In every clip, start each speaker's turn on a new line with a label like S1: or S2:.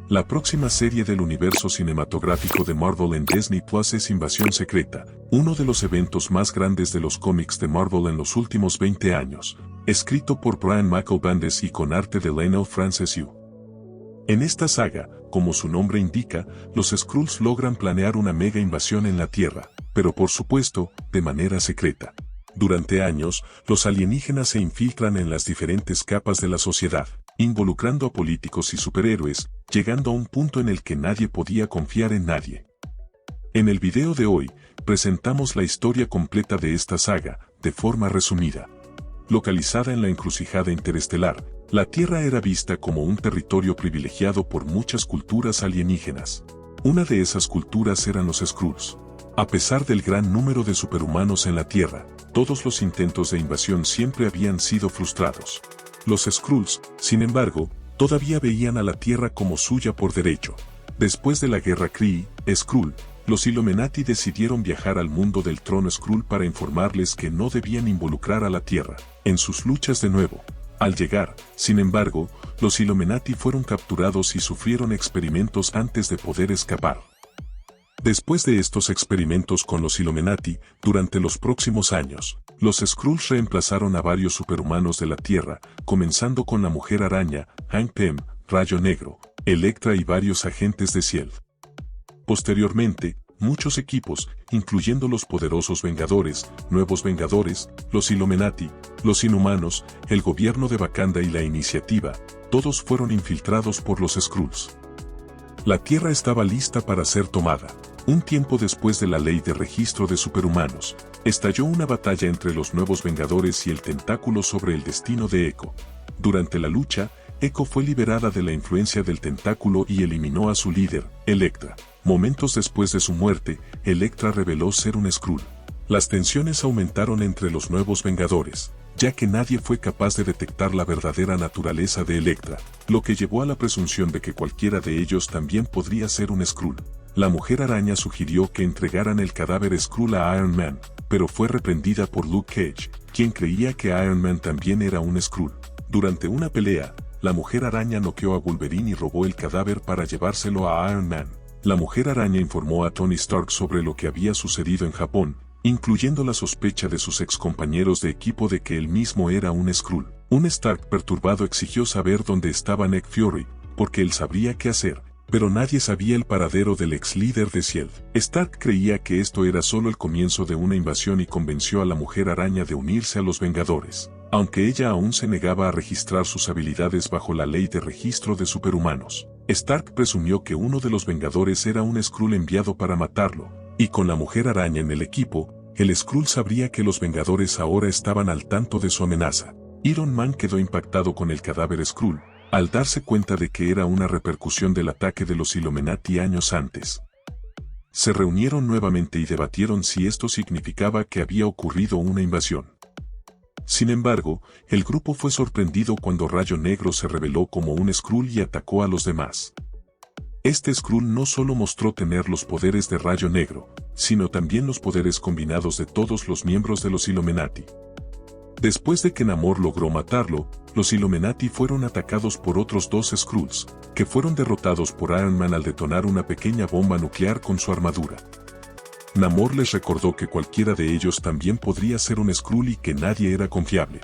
S1: La próxima serie del universo cinematográfico de Marvel en Disney Plus es Invasión Secreta, uno de los eventos más grandes de los cómics de Marvel en los últimos 20 años, escrito por Brian Michael Bendis y con arte de Leinil Francis Yu. En esta saga, como su nombre indica, los Skrulls logran planear una mega invasión en la Tierra, pero por supuesto, de manera secreta. Durante años, los alienígenas se infiltran en las diferentes capas de la sociedad, involucrando a políticos y superhéroes, llegando a un punto en el que nadie podía confiar en nadie. En el video de hoy, presentamos la historia completa de esta saga, de forma resumida. Localizada en la encrucijada interestelar, la Tierra era vista como un territorio privilegiado por muchas culturas alienígenas. Una de esas culturas eran los Skrulls. A pesar del gran número de superhumanos en la Tierra, todos los intentos de invasión siempre habían sido frustrados. Los Skrulls, sin embargo, todavía veían a la Tierra como suya por derecho. Después de la guerra Kree-Skrull, los Illuminati decidieron viajar al mundo del trono Skrull para informarles que no debían involucrar a la Tierra en sus luchas de nuevo. Al llegar, sin embargo, los Illuminati fueron capturados y sufrieron experimentos antes de poder escapar. Después de estos experimentos con los Illuminati, durante los próximos años, los Skrulls reemplazaron a varios superhumanos de la Tierra, comenzando con la Mujer Araña, Hank Pym, Rayo Negro, Elektra y varios agentes de S.H.I.E.L.D. Posteriormente, muchos equipos, incluyendo los poderosos Vengadores, Nuevos Vengadores, los Illuminati, los Inhumanos, el gobierno de Wakanda y la Iniciativa, todos fueron infiltrados por los Skrulls. La Tierra estaba lista para ser tomada. Un tiempo después de la ley de registro de superhumanos, estalló una batalla entre los Nuevos Vengadores y el Tentáculo sobre el destino de Echo. Durante la lucha, Echo fue liberada de la influencia del Tentáculo y eliminó a su líder, Elektra. Momentos después de su muerte, Elektra reveló ser un Skrull. Las tensiones aumentaron entre los Nuevos Vengadores, ya que nadie fue capaz de detectar la verdadera naturaleza de Elektra, lo que llevó a la presunción de que cualquiera de ellos también podría ser un Skrull. La Mujer Araña sugirió que entregaran el cadáver Skrull a Iron Man, pero fue reprendida por Luke Cage, quien creía que Iron Man también era un Skrull. Durante una pelea, la Mujer Araña noqueó a Wolverine y robó el cadáver para llevárselo a Iron Man. La Mujer Araña informó a Tony Stark sobre lo que había sucedido en Japón, incluyendo la sospecha de sus excompañeros de equipo de que él mismo era un Skrull. Un Stark perturbado exigió saber dónde estaba Nick Fury, porque él sabría qué hacer, pero nadie sabía el paradero del ex líder de S.H.I.E.L.D. Stark creía que esto era solo el comienzo de una invasión y convenció a la Mujer Araña de unirse a los Vengadores, aunque ella aún se negaba a registrar sus habilidades bajo la ley de registro de superhumanos. Stark presumió que uno de los Vengadores era un Skrull enviado para matarlo, y con la Mujer Araña en el equipo, el Skrull sabría que los Vengadores ahora estaban al tanto de su amenaza. Iron Man quedó impactado con el cadáver Skrull, al darse cuenta de que era una repercusión del ataque de los Illuminati años antes. Se reunieron nuevamente y debatieron si esto significaba que había ocurrido una invasión. Sin embargo, el grupo fue sorprendido cuando Rayo Negro se reveló como un Skrull y atacó a los demás. Este Skrull no solo mostró tener los poderes de Rayo Negro, sino también los poderes combinados de todos los miembros de los Illuminati. Después de que Namor logró matarlo, los Illuminati fueron atacados por otros dos Skrulls, que fueron derrotados por Iron Man al detonar una pequeña bomba nuclear con su armadura. Namor les recordó que cualquiera de ellos también podría ser un Skrull y que nadie era confiable.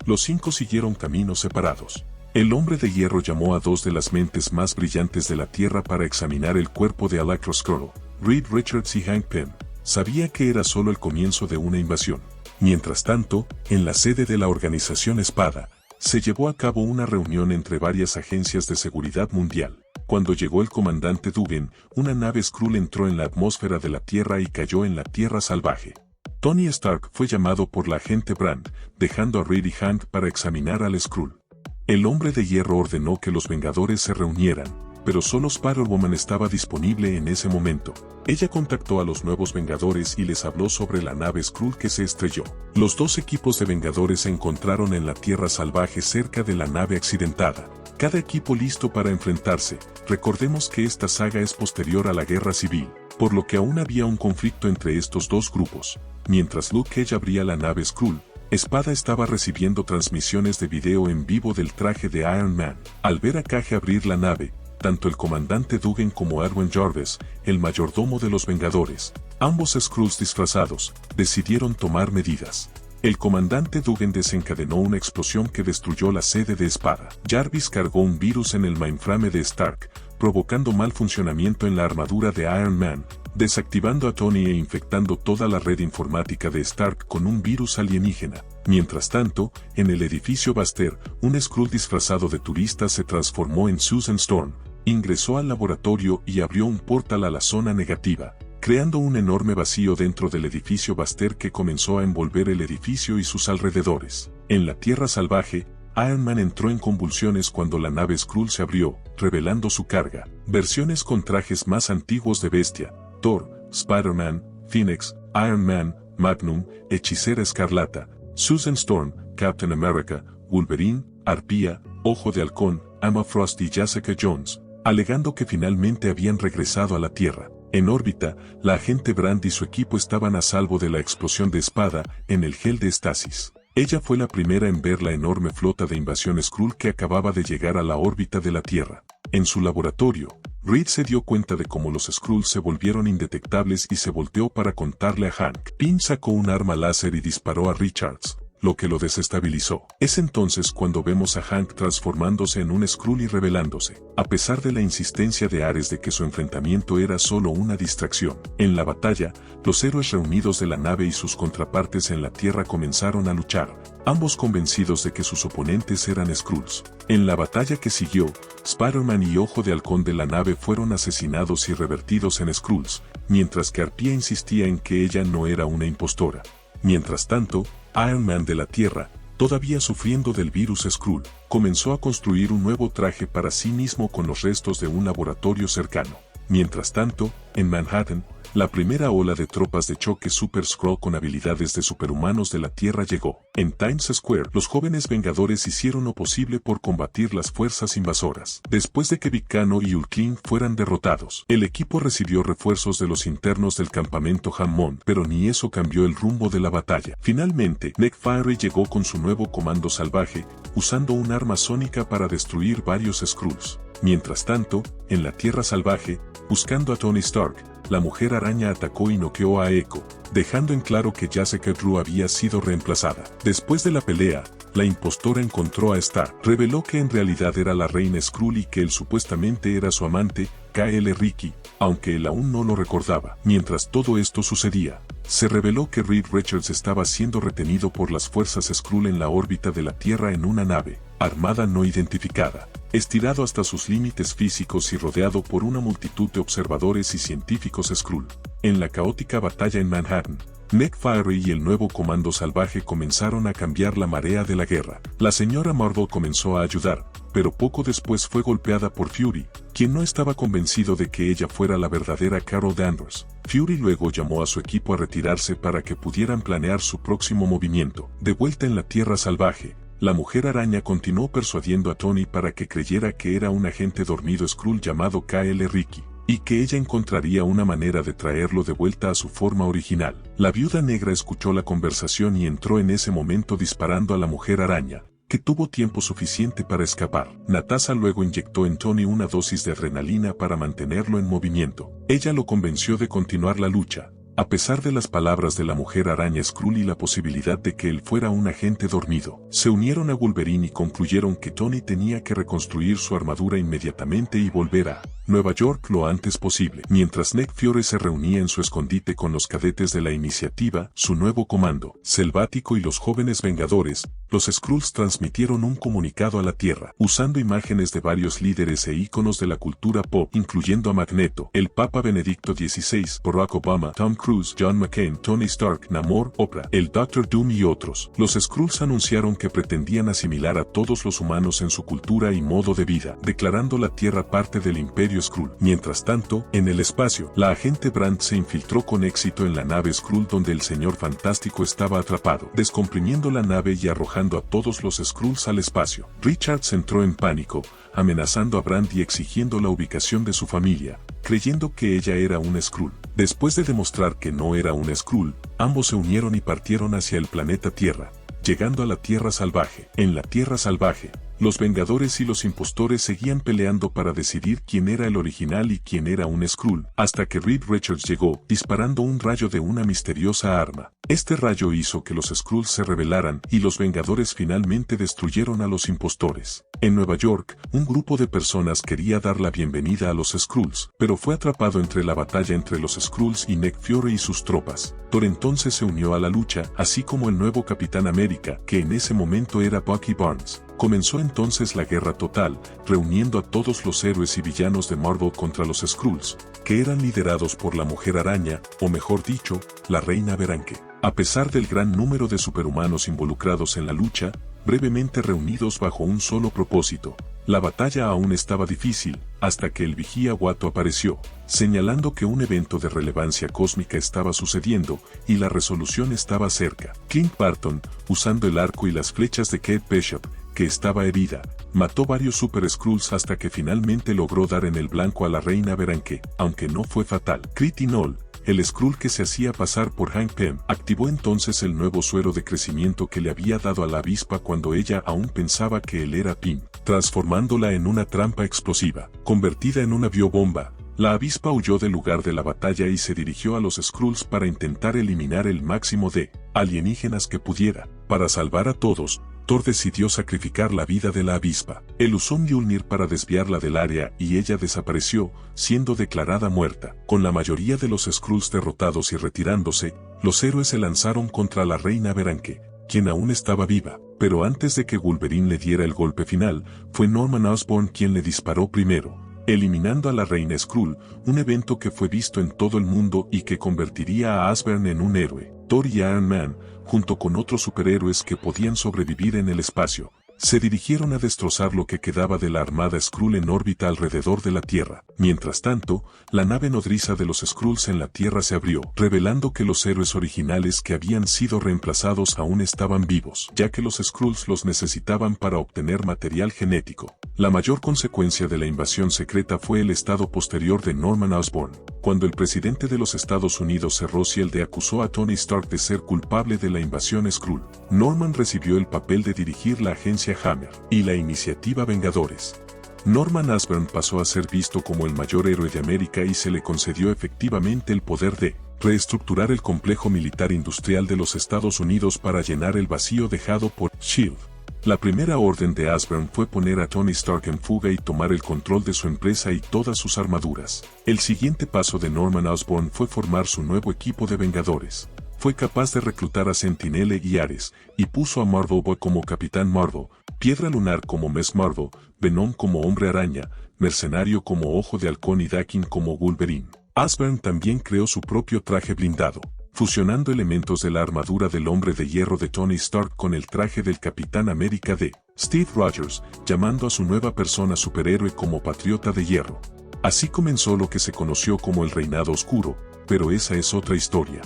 S1: Los cinco siguieron caminos separados. El Hombre de Hierro llamó a dos de las mentes más brillantes de la Tierra para examinar el cuerpo de Electro Skrull. Reed Richards y Hank Pym sabía que era solo el comienzo de una invasión. Mientras tanto, en la sede de la Organización Espada, se llevó a cabo una reunión entre varias agencias de seguridad mundial. Cuando llegó el comandante Dugan, una nave Skrull entró en la atmósfera de la Tierra y cayó en la Tierra salvaje. Tony Stark fue llamado por la agente Brand, dejando a Reed y Hank para examinar al Skrull. El Hombre de Hierro ordenó que los Vengadores se reunieran, pero solo Spider-Woman estaba disponible en ese momento. Ella contactó a los Nuevos Vengadores y les habló sobre la nave Skrull que se estrelló. Los dos equipos de Vengadores se encontraron en la Tierra salvaje cerca de la nave accidentada. Cada equipo listo para enfrentarse. Recordemos que esta saga es posterior a la Guerra Civil, por lo que aún había un conflicto entre estos dos grupos. Mientras Luke Cage abría la nave Skrull, Espada estaba recibiendo transmisiones de video en vivo del traje de Iron Man. Al ver a Cage abrir la nave, tanto el comandante Dugan como Arwen Jarvis, el mayordomo de los Vengadores, ambos Skrulls disfrazados, decidieron tomar medidas. El comandante Dugan desencadenó una explosión que destruyó la sede de Espada. Jarvis cargó un virus en el mainframe de Stark, provocando mal funcionamiento en la armadura de Iron Man, desactivando a Tony e infectando toda la red informática de Stark con un virus alienígena. Mientras tanto, en el edificio Baxter, un Skrull disfrazado de turista se transformó en Susan Storm, ingresó al laboratorio y abrió un portal a la zona negativa, creando un enorme vacío dentro del edificio Baxter que comenzó a envolver el edificio y sus alrededores. En la Tierra Salvaje, Iron Man entró en convulsiones cuando la nave Skrull se abrió, revelando su carga. Versiones con trajes más antiguos de Bestia, Thor, Spider-Man, Phoenix, Iron Man, Magnum, Hechicera Escarlata, Susan Storm, Captain America, Wolverine, Arpía, Ojo de Halcón, Emma Frost y Jessica Jones, alegando que finalmente habían regresado a la Tierra. En órbita, la agente Brand y su equipo estaban a salvo de la explosión de Espada en el gel de estasis. Ella fue la primera en ver la enorme flota de invasión Skrull que acababa de llegar a la órbita de la Tierra. En su laboratorio, Reed se dio cuenta de cómo los Skrulls se volvieron indetectables y se volteó para contarle a Hank. Pym sacó un arma láser y disparó a Richards, lo que lo desestabilizó. Es entonces cuando vemos a Hank transformándose en un Skrull y rebelándose, a pesar de la insistencia de Ares de que su enfrentamiento era solo una distracción. En la batalla, los héroes reunidos de la nave y sus contrapartes en la Tierra comenzaron a luchar, ambos convencidos de que sus oponentes eran Skrulls. En la batalla que siguió, Spider-Man y Ojo de Halcón de la nave fueron asesinados y revertidos en Skrulls, mientras que Arpía insistía en que ella no era una impostora. Mientras tanto, Iron Man de la Tierra, todavía sufriendo del virus Skrull, comenzó a construir un nuevo traje para sí mismo con los restos de un laboratorio cercano. Mientras tanto, en Manhattan, la primera ola de tropas de choque Super Skrull con habilidades de superhumanos de la Tierra llegó. En Times Square, los jóvenes Vengadores hicieron lo posible por combatir las fuerzas invasoras. Después de que Vicano y Hulkling fueran derrotados, el equipo recibió refuerzos de los internos del campamento Hammond, pero ni eso cambió el rumbo de la batalla. Finalmente, Nick Fury llegó con su nuevo comando salvaje, usando un arma sónica para destruir varios Skrulls. Mientras tanto, en la Tierra Salvaje, buscando a Tony Stark, la Mujer Araña atacó y noqueó a Echo, dejando en claro que Jessica Drew había sido reemplazada. Después de la pelea, la impostora encontró a Stark, reveló que en realidad era la reina Skrull y que él supuestamente era su amante, K.L. Ricky, aunque él aún no lo recordaba. Mientras todo esto sucedía, se reveló que Reed Richards estaba siendo retenido por las fuerzas Skrull en la órbita de la Tierra en una nave armada no identificada, estirado hasta sus límites físicos y rodeado por una multitud de observadores y científicos Skrull. En la caótica batalla en Manhattan, Nick Fury y el nuevo comando salvaje comenzaron a cambiar la marea de la guerra. La señora Marvel comenzó a ayudar, pero poco después fue golpeada por Fury, quien no estaba convencido de que ella fuera la verdadera Carol Danvers. Fury luego llamó a su equipo a retirarse para que pudieran planear su próximo movimiento. De vuelta en la Tierra Salvaje, la Mujer Araña continuó persuadiendo a Tony para que creyera que era un agente dormido Skrull llamado K.L. Ricky, y que ella encontraría una manera de traerlo de vuelta a su forma original. La Viuda Negra escuchó la conversación y entró en ese momento disparando a la Mujer Araña, que tuvo tiempo suficiente para escapar. Natasha luego inyectó en Tony una dosis de adrenalina para mantenerlo en movimiento. Ella lo convenció de continuar la lucha, a pesar de las palabras de la Mujer Araña Skrull y la posibilidad de que él fuera un agente dormido. Se unieron a Wolverine y concluyeron que Tony tenía que reconstruir su armadura inmediatamente y volver a Nueva York lo antes posible. Mientras Nick Fury se reunía en su escondite con los cadetes de la Iniciativa, su nuevo comando selvático y los jóvenes Vengadores, los Skrulls transmitieron un comunicado a la Tierra, usando imágenes de varios líderes e íconos de la cultura pop, incluyendo a Magneto, el Papa Benedicto XVI, Barack Obama, Tom Cruise, John McCain, Tony Stark, Namor, Oprah, el Doctor Doom y otros. Los Skrulls anunciaron que pretendían asimilar a todos los humanos en su cultura y modo de vida, declarando la Tierra parte del Imperio Skrull. Mientras tanto, en el espacio, la agente Brand se infiltró con éxito en la nave Skrull donde el Señor Fantástico estaba atrapado, descomprimiendo la nave y arrojando a todos los Skrulls al espacio. Richards entró en pánico, amenazando a Brand y exigiendo la ubicación de su familia, creyendo que ella era un Skrull. Después de demostrar que no era un Skrull, ambos se unieron y partieron hacia el planeta Tierra, llegando a la Tierra Salvaje. En la Tierra Salvaje, Los Vengadores y los impostores seguían peleando para decidir quién era el original y quién era un Skrull, hasta que Reed Richards llegó, disparando un rayo de una misteriosa arma. Este rayo hizo que los Skrulls se rebelaran y los Vengadores finalmente destruyeron a los impostores. En Nueva York, un grupo de personas quería dar la bienvenida a los Skrulls, pero fue atrapado entre la batalla entre los Skrulls y Nick Fury y sus tropas. Thor entonces se unió a la lucha, así como el nuevo Capitán América, que en ese momento era Bucky Barnes. Comenzó entonces la guerra total, reuniendo a todos los héroes y villanos de Marvel contra los Skrulls, que eran liderados por la Mujer Araña, o mejor dicho, la Reina Berenque. A pesar del gran número de superhumanos involucrados en la lucha, brevemente reunidos bajo un solo propósito, la batalla aún estaba difícil, hasta que el vigía Watto apareció, señalando que un evento de relevancia cósmica estaba sucediendo y la resolución estaba cerca. Clint Barton, usando el arco y las flechas de Kate Bishop, que estaba herida, mató varios Super Skrulls hasta que finalmente logró dar en el blanco a la Reina Berenque, aunque no fue fatal. Kree Null, el Skrull que se hacía pasar por Hank Pym, activó entonces el nuevo suero de crecimiento que le había dado a la avispa cuando ella aún pensaba que él era Pym, transformándola en una trampa explosiva. Convertida en una biobomba, la avispa huyó del lugar de la batalla y se dirigió a los Skrulls para intentar eliminar el máximo de alienígenas que pudiera. Para salvar a todos, Thor decidió sacrificar la vida de la avispa. Él usó Mjolnir para desviarla del área y ella desapareció, siendo declarada muerta. Con la mayoría de los Skrulls derrotados y retirándose, los héroes se lanzaron contra la Reina Berenque, quien aún estaba viva. Pero antes de que Wolverine le diera el golpe final, fue Norman Osborn quien le disparó primero, eliminando a la Reina Skrull, un evento que fue visto en todo el mundo y que convertiría a Asborn en un héroe. Thor y Iron Man, junto con otros superhéroes que podían sobrevivir en el espacio, se dirigieron a destrozar lo que quedaba de la armada Skrull en órbita alrededor de la Tierra. Mientras tanto, la nave nodriza de los Skrulls en la Tierra se abrió, revelando que los héroes originales que habían sido reemplazados aún estaban vivos, ya que los Skrulls los necesitaban para obtener material genético. La mayor consecuencia de la invasión secreta fue el estado posterior de Norman Osborn, cuando el presidente de los Estados Unidos Sir Roosevelt acusó a Tony Stark de ser culpable de la invasión Skrull. Norman recibió el papel de dirigir la agencia Hammer y la iniciativa Vengadores. Norman Osborn pasó a ser visto como el mayor héroe de América y se le concedió efectivamente el poder de reestructurar el complejo militar industrial de los Estados Unidos para llenar el vacío dejado por S.H.I.E.L.D. La primera orden de Osborn fue poner a Tony Stark en fuga y tomar el control de su empresa y todas sus armaduras. El siguiente paso de Norman Osborn fue formar su nuevo equipo de Vengadores. Fue capaz de reclutar a Sentinelle y Ares, y puso a Marvel Boy como Capitán Marvel, Piedra Lunar como Ms. Marvel, Venom como Hombre Araña, Mercenario como Ojo de Halcón y Dakin como Wolverine. Osborn también creó su propio traje blindado, fusionando elementos de la armadura del Hombre de Hierro de Tony Stark con el traje del Capitán América de Steve Rogers, llamando a su nueva persona superhéroe como Patriota de Hierro. Así comenzó lo que se conoció como el Reinado Oscuro, pero esa es otra historia.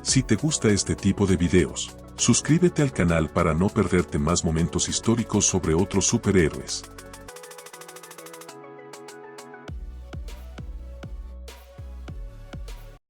S1: Si te gusta este tipo de videos, suscríbete al canal para no perderte más momentos históricos sobre otros superhéroes.